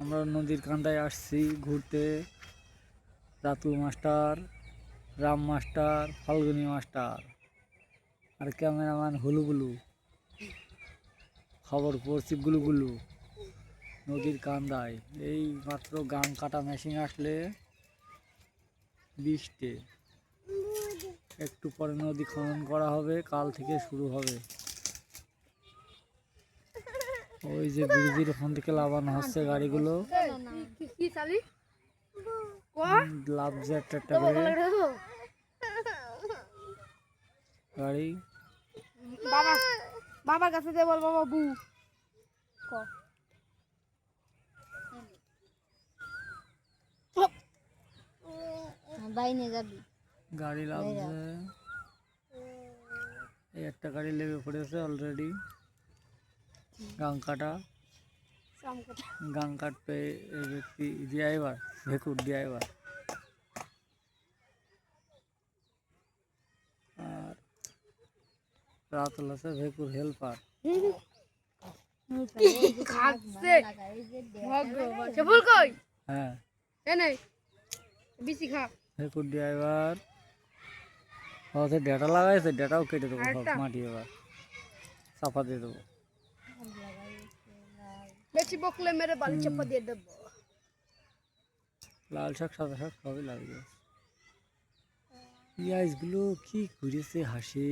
আমরা নদীর কান্দায় আসছি ঘুরতে। Ratul master, Ram master, Falguni master আর ক্যামেরাম্যান হুলুগুলু। খবর পড়ছি গুলুগুলু। নদীর কান্দায় এই মাত্র গান কাটা মেশিন আসলে বৃষ্টি। একটু পরে নদী খনন করা হবে, কাল থেকে শুরু হবে। ওই যে ব্রিজের ওখান থেকে লাগানো হচ্ছে গাড়িগুলো, লাভছে একটা একটা করে গাড়ি। বাবার কাছে দিয়ে বল বাবা বু বাইনে যাবি গাড়ি লাভছে, এই একটা গাড়ি লেগে পড়েছে অলরেডি। গাং কাটা, গাং কাটবে এই ব্যক্তি ড্রাইভার, ভেকুর ড্রাইভার। আর রাতুল আছে ভেকুর হেল্পার। হ্যাঁ, ভেকুর ড্রাইভার ডেটা লাগাইছে, ডেটাও কেটে দেবো সব মাটি, এবার চাপা দিয়ে দেবো। বেশি বকলে মেরে বালি চাপা দিয়ে দেব। লাল শাক সাদা শাক সবই লাগিয়ে পেঁয়াজগুলো কি ঘুরেছে হাসি।